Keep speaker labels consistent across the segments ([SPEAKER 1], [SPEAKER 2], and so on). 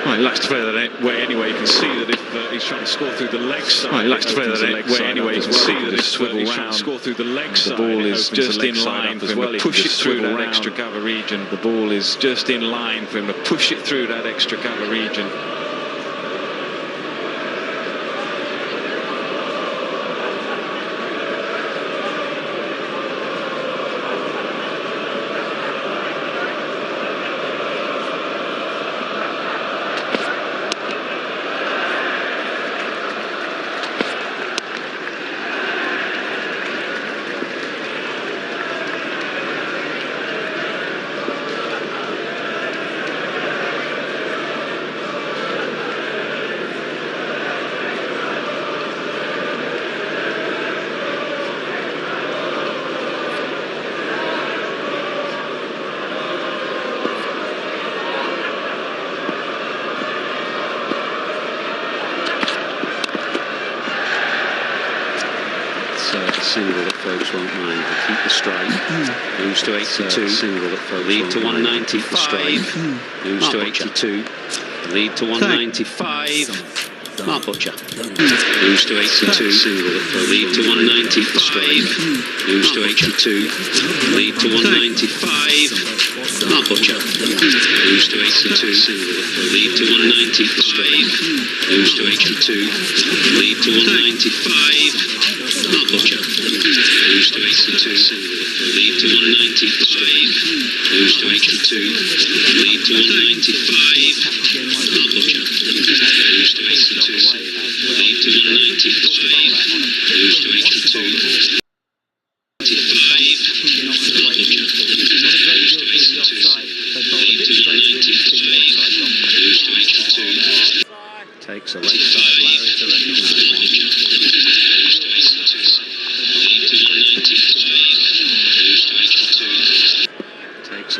[SPEAKER 1] Well, he likes to play that way anyway. You can see that if he's trying to score through the leg side. Well, he likes to play that way anyway. You can see that if he's trying to score through the leg side. The ball is just in line for him to push it through that extra cover region. The ball is just in line for him to push it through that extra cover region.
[SPEAKER 2] Single that folks won't mind. They keep the strike. Moves to 82. Single that folks lead to 195. Moves to 82. Lead to 195. Mark Butcher. Moves to 82. Single that folks lead to 195. Moves to 82. Lead to 195. Mark Butcher. Moves to 82. Single that folks lead to 195. Moves to 82. Lead to 195. Mark Butcher. Moves to 82. Lead to 195. Moves to 82. Lead to 195. Mark Butcher. Moves to 82. Lead to 195. Moves to 82. 85. Takes a late side Larry to recognise one. Takes a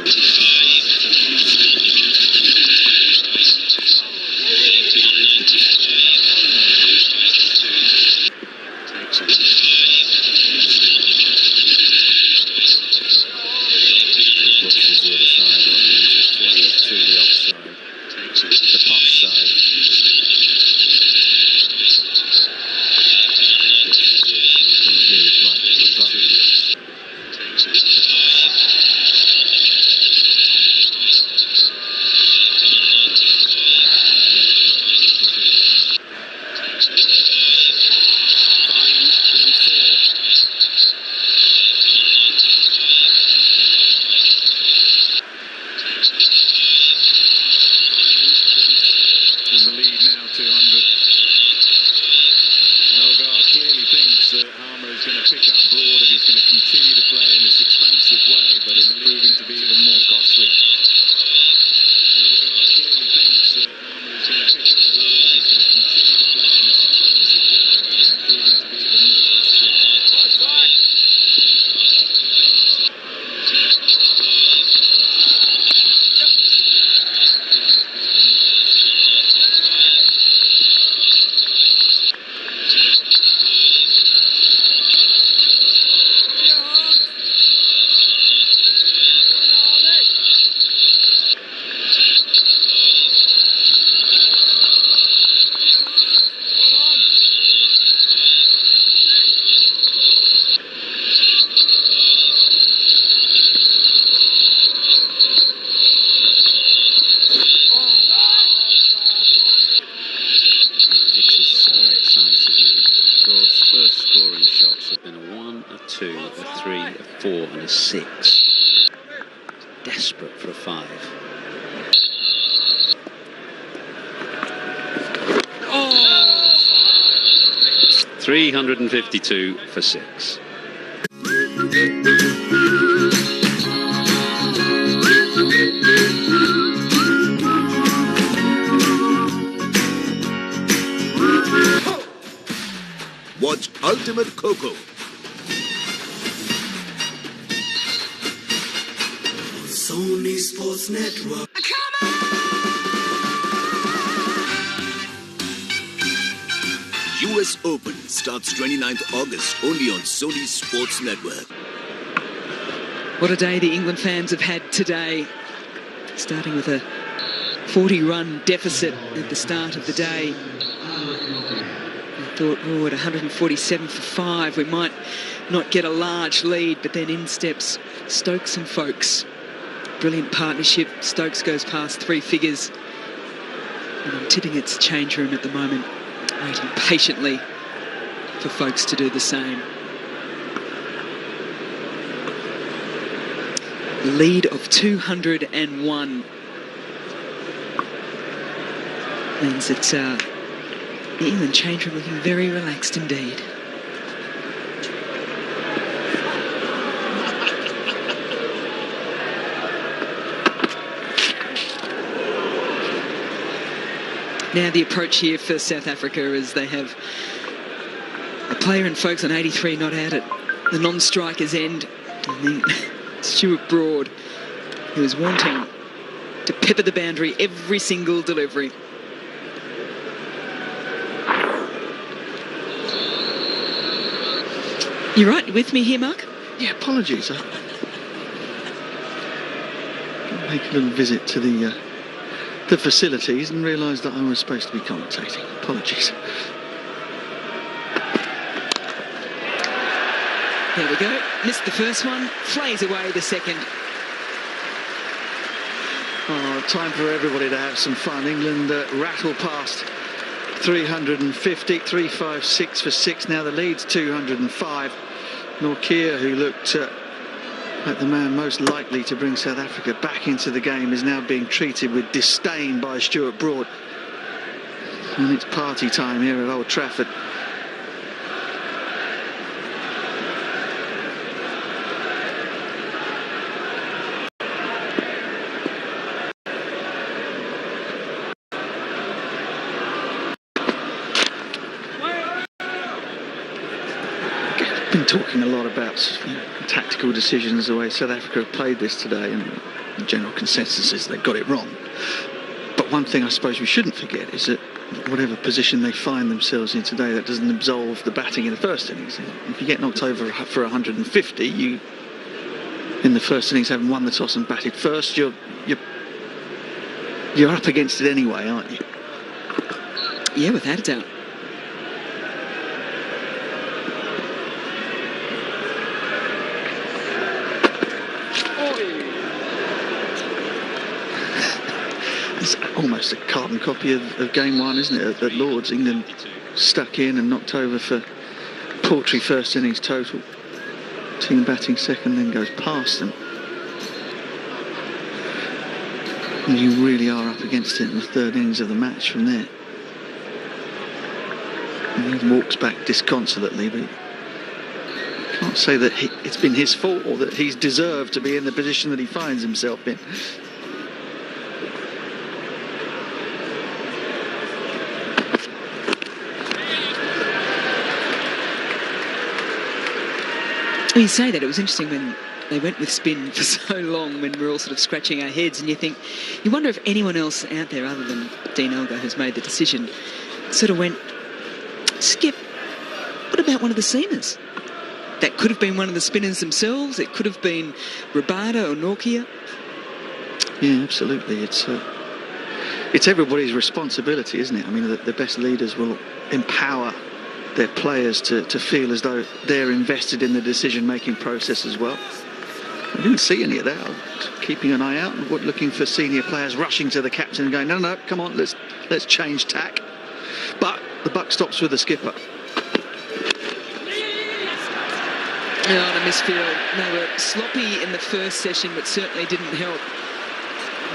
[SPEAKER 2] and a 6. Desperate for a 5. Oh! 352 for 6.
[SPEAKER 3] Watch Ultimate Coco.
[SPEAKER 4] Sony Sports Network. Come
[SPEAKER 3] on! US Open starts 29th August only on Sony Sports Network.
[SPEAKER 5] What a day the England fans have had today. Starting with a 40-run deficit at the start of the day. I thought, oh, at 147 for 5, we might not get a large lead, but then in steps Stokes and Folkes. Brilliant partnership. Stokes goes past 3 figures. And I'm tipping its change room at the moment, waiting patiently for Folkes to do the same. Lead of 201 means that the England change room looking very relaxed indeed. Now the approach here for South Africa is they have a player in Folkes on 83 not out at the non-striker's end, and then Stuart Broad, who is wanting to pepper the boundary every single delivery. You right with me here, Mark?
[SPEAKER 6] Yeah, apologies. I make a little visit to the facilities and realised that I was supposed to be commentating. Apologies.
[SPEAKER 5] There we go. Missed the first one, flays away the second.
[SPEAKER 6] Oh, time for everybody to have some fun. England rattle past 350, 356 for 6. Now the lead's 205. Nortje, who looked like the man most likely to bring South Africa back into the game, is now being treated with disdain by Stuart Broad. And it's party time here at Old Trafford. Been talking a lot about tactical decisions, the way South Africa have played this today, and the general consensus is they got it wrong. But one thing I suppose we shouldn't forget is that whatever position they find themselves in today, that doesn't absolve the batting in the first innings. If you get knocked over for 150, you in the first innings having won the toss and batted first, you're up against it anyway, aren't you?
[SPEAKER 5] Yeah, without a doubt.
[SPEAKER 6] It's almost a carbon copy of game one, isn't it? At Lords, England stuck in and knocked over for paltry first innings total. Team batting second, then goes past them. And you really are up against it in the third innings of the match from there. And he walks back disconsolately, but you can't say that it's been his fault or that he's deserved to be in the position that he finds himself in.
[SPEAKER 5] Well, you say that, it was interesting when they went with spin for so long, when we're all sort of scratching our heads, and you wonder if anyone else out there other than Dean Elgar, who's made the decision, sort of went, Skip, what about one of the seamers? That could have been one of the spinners themselves, it could have been Rabada or Nortje.
[SPEAKER 6] Yeah, absolutely. It's everybody's responsibility, isn't it? I mean, the best leaders will empower their players to feel as though they're invested in the decision-making process as well. I didn't see any of that. I was keeping an eye out and looking for senior players rushing to the captain and going, no, come on, let's change tack. But the buck stops with the skipper.
[SPEAKER 5] No, on a misfield. They were sloppy in the first session, but certainly didn't help.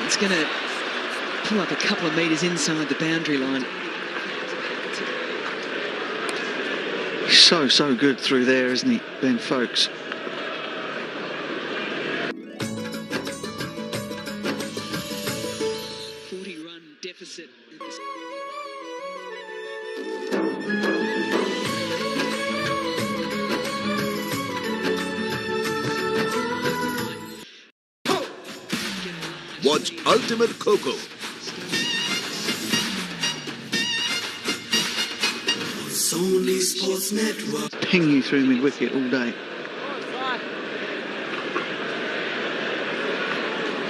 [SPEAKER 5] It's going to pull up a couple of metres inside the boundary line.
[SPEAKER 6] So good through there, isn't he, Ben Folkes?
[SPEAKER 5] Run deficit.
[SPEAKER 3] Watch Ultimate Coco.
[SPEAKER 4] Sony Sports Network.
[SPEAKER 6] Ping you through mid-wicket all day.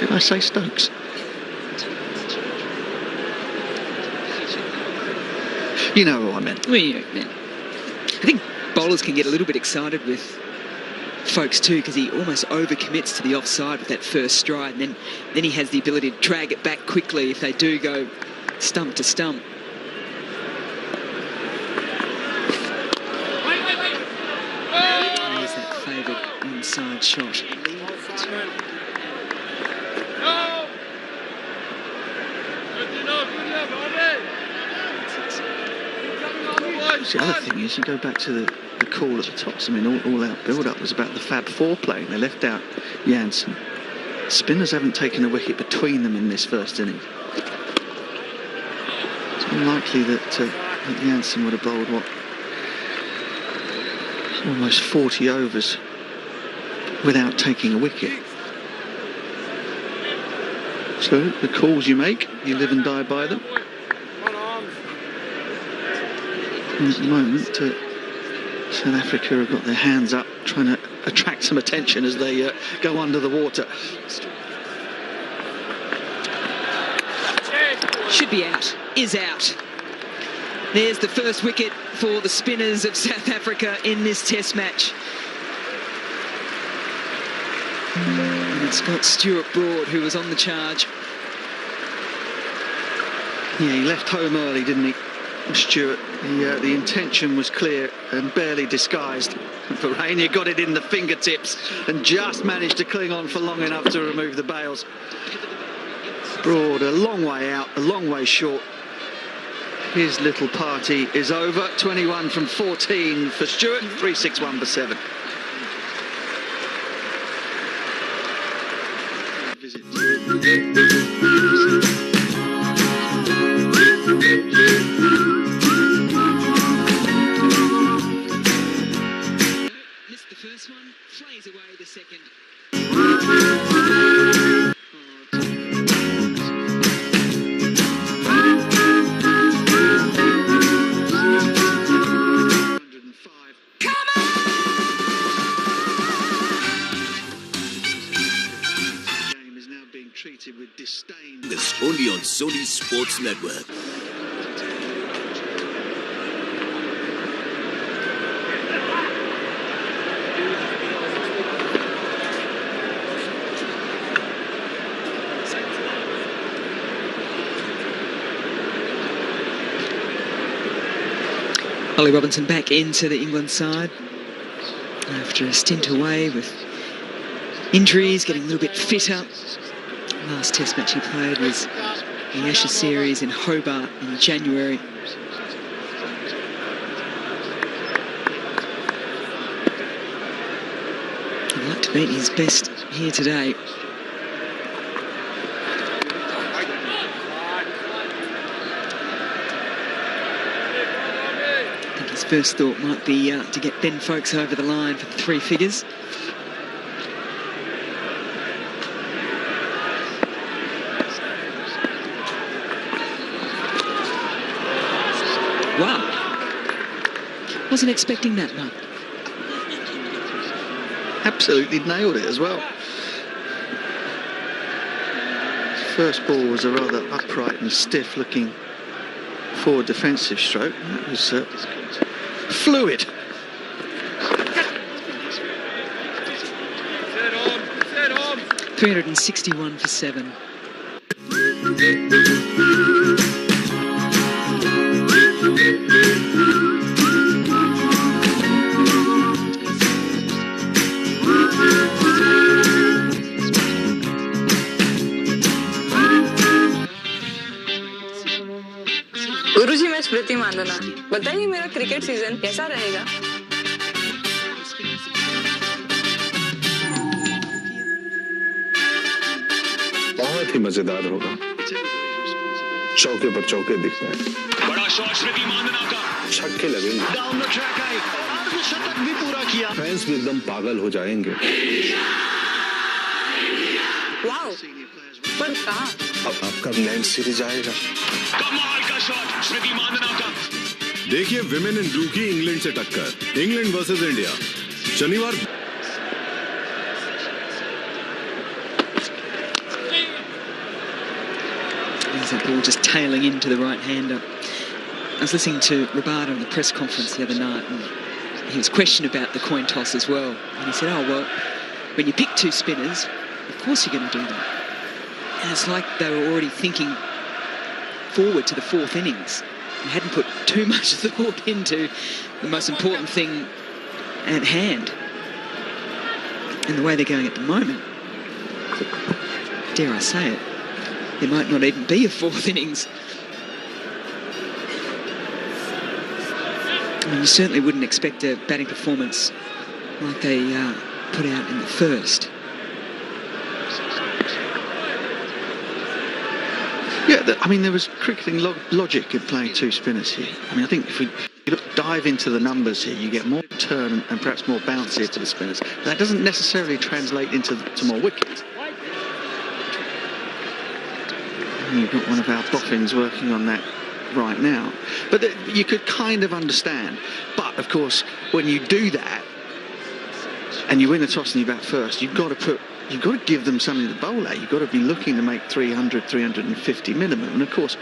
[SPEAKER 6] Did I say Stokes? You know what I meant.
[SPEAKER 5] Well, yeah, man. I think bowlers can get a little bit excited with Folks too, because he almost overcommits to the offside with that first stride, and then he has the ability to drag it back quickly if they do go stump to stump. There's that favoured onside shot.
[SPEAKER 6] The other thing is, you go back to the call at the tops. I mean, all out build-up was about the Fab Four playing. They left out Jansen. Spinners haven't taken a wicket between them in this first innings. It's unlikely that Jansen would have bowled, what, almost 40 overs without taking a wicket. So the calls you make, you live and die by them. And at the moment, South Africa have got their hands up, trying to attract some attention as they go under the water.
[SPEAKER 5] Should be out, is out. There's the first wicket for the spinners of South Africa in this Test match. And it's got Stuart Broad, who was on the charge.
[SPEAKER 6] Yeah, he left home early, didn't he, Stuart? The intention was clear and barely disguised. Varania got it in the fingertips and just managed to cling on for long enough to remove the bails. Broad, a long way out, a long way short. His little party is over. 21 from 14 for Stuart, 361 for 7.
[SPEAKER 5] Missed the first one, flays away the second.
[SPEAKER 6] Treated with disdain.
[SPEAKER 3] This only on Sony Sports Network.
[SPEAKER 5] Ollie Robinson back into the England side after a stint away with injuries, getting a little bit fitter. Last Test match he played was the Ashes series in Hobart in January. He'd like to beat his best here today. I think his first thought might be to get Ben Foakes over the line for the 3 figures. Wow. Wasn't expecting that, Mark.
[SPEAKER 6] Absolutely nailed it as well. First ball was a rather upright and stiff looking forward defensive stroke. That was fluid.
[SPEAKER 4] Set on.
[SPEAKER 5] 361 for 7.
[SPEAKER 7] गुरुजी मैं स्मृति मानधना बताइए मेरा cricket season कैसा रहेगा
[SPEAKER 8] बहुत ही मजेदार होगा चौके पर चौके दिख रहे हैं
[SPEAKER 1] बड़ा शॉट स्मृति मानधना का
[SPEAKER 8] छक्के लगेंगे
[SPEAKER 6] डाउन द ट्रैक आए और शतक भी पूरा किया
[SPEAKER 8] फैंस भी एकदम पागल हो जाएंगे
[SPEAKER 7] वाओ पर कहाँ
[SPEAKER 8] अब आपका इंग्लैंड सीरीज आएगा
[SPEAKER 1] कमाल का शॉट स्मृति मानधना का
[SPEAKER 9] देखिए विमेन इन ब्लू की इंग्लैंड से टक्कर इंग्लैंड वर्सेस इंडिया शनिवार
[SPEAKER 5] There's that ball just tailing into the right-hander. I was listening to Rabada on the press conference the other night, and he was questioned about the coin toss as well. And he said, oh, well, when you pick two spinners, of course you're going to do that. And it's like they were already thinking forward to the fourth innings. They hadn't put too much thought into the most important thing at hand. And the way they're going at the moment, dare I say it, there might not even be a fourth innings. I mean, you certainly wouldn't expect a batting performance like they put out in the first.
[SPEAKER 6] Yeah, I mean, there was cricketing logic in playing two spinners here. I mean, I think if we dive into the numbers here, you get more turn and perhaps more bounce here to the spinners. That doesn't necessarily translate into more wickets. And you've got one of our boffins working on that right now. But you could kind of understand. But, of course, when you do that and you win the toss and you bat first, you've got to give them something to bowl at. You've got to be looking to make 300, 350 minimum. And, of course,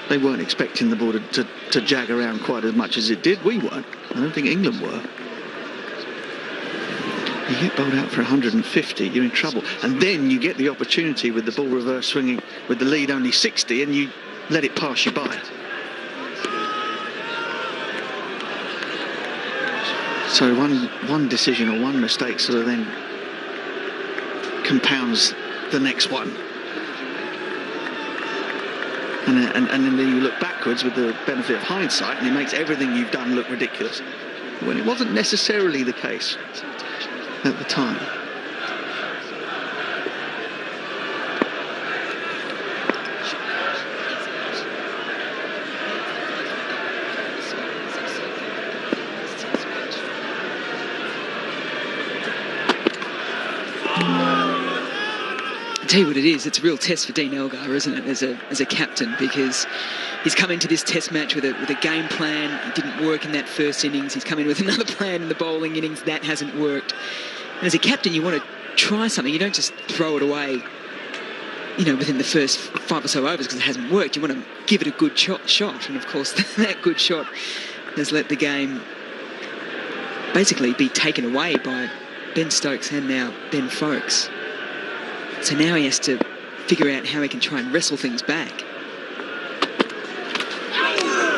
[SPEAKER 6] they weren't expecting the ball to jag around quite as much as it did. We weren't. I don't think England were. You get bowled out for 150, you're in trouble. And then you get the opportunity with the ball reverse swinging with the lead only 60 and you let it pass you by. So one decision or one mistake sort of then compounds the next one. And then you look backwards with the benefit of hindsight and it makes everything you've done look ridiculous. When it wasn't necessarily the case at the time.
[SPEAKER 5] Tell you what it is, it's a real test for Dean Elgar, isn't it, as a captain, because he's come into this test match with a game plan. It didn't work in that first innings. He's come in with another plan in the bowling innings. That hasn't worked. And as a captain, you want to try something. You don't just throw it away, you know, within the first 5 or so overs because it hasn't worked. You want to give it a good shot. And, of course, that good shot has let the game basically be taken away by Ben Stokes and now Ben Foakes. So now he has to figure out how he can try and wrestle things back.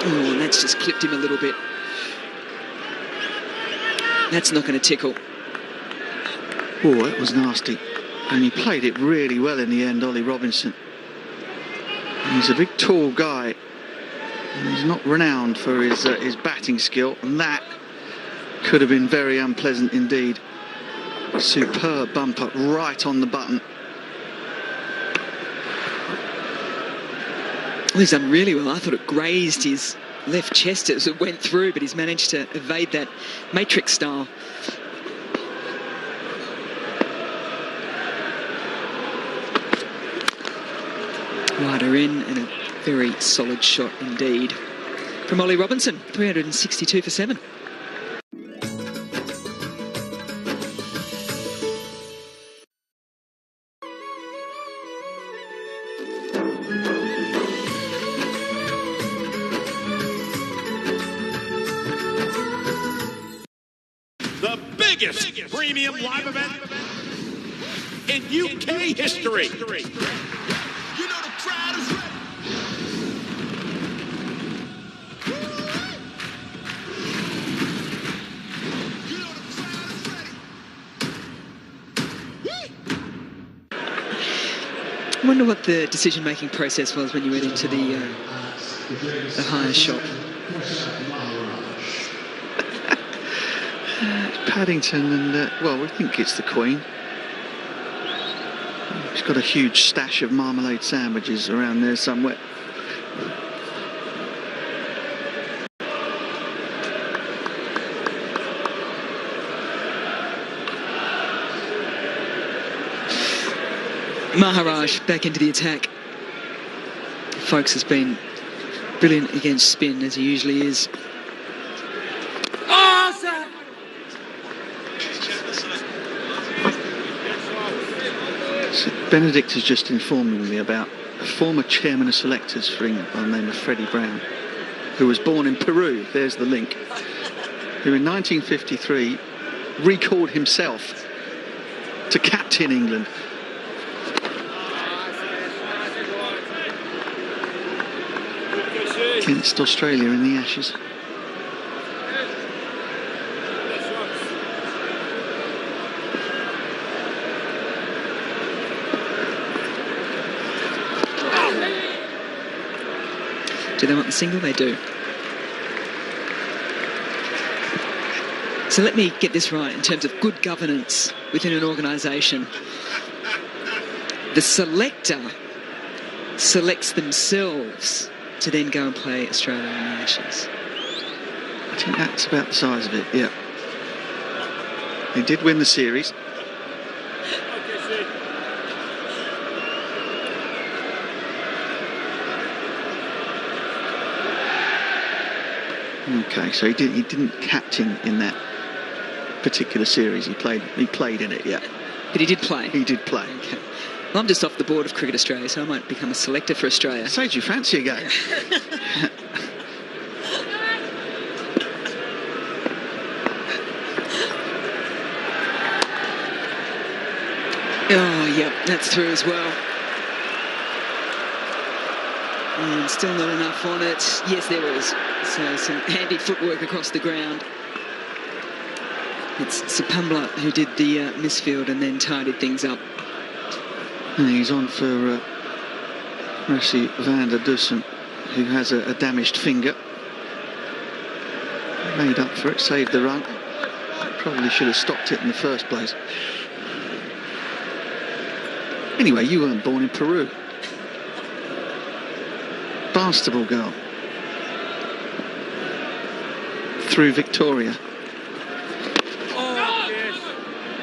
[SPEAKER 5] Oh, and that's just clipped him a little bit. That's not going to tickle.
[SPEAKER 6] Oh, that was nasty. And he played it really well in the end, Ollie Robinson. And he's a big, tall guy. And he's not renowned for his batting skill. And that could have been very unpleasant indeed. Superb bumper right on the button.
[SPEAKER 5] Well, he's done really well. I thought it grazed his left chest as it went through, but he's managed to evade that matrix style. Wider in, and a very solid shot indeed from Ollie Robinson. 362 for 7.
[SPEAKER 10] Biggest premium live event in UK history. You know the crowd is ready. You know the crowd is ready.
[SPEAKER 5] I wonder what the decision-making process was when you went into the higher shop.
[SPEAKER 6] Paddington and, well, we think it's the Queen. She's got a huge stash of marmalade sandwiches around there somewhere.
[SPEAKER 5] Maharaj back into the attack. Foakes has been brilliant against spin, as he usually is.
[SPEAKER 6] Benedict has just informed me about a former chairman of selectors for England by the name of Freddie Brown. who was born in Peru, there's the link, who in 1953 recalled himself to captain England. Against Australia in the Ashes.
[SPEAKER 5] Do they want the single? They do. So let me get this right in terms of good governance within an organisation. The selector selects themselves to then go and play Australia in the Ashes.
[SPEAKER 6] I think that's about the size of it, yeah. They did win the series. Okay, so he didn't captain in that particular series. He played in it, yeah.
[SPEAKER 5] But he did play?
[SPEAKER 6] He did play.
[SPEAKER 5] Okay. Well, I'm just off the board of Cricket Australia, so I might become a selector for Australia.
[SPEAKER 6] Say, do you fancy a game?
[SPEAKER 5] Oh, yep, that's through as well. And still not enough on it. Yes, there is. So some handy footwork across the ground. It's Sabbir who did the misfield and then tidied things up.
[SPEAKER 6] And he's on for Rassie van der Dussen, who has a damaged finger. Made up for it, saved the run. Probably should have stopped it in the first place. Anyway, you weren't born in Peru. Basketball girl. Through Victoria.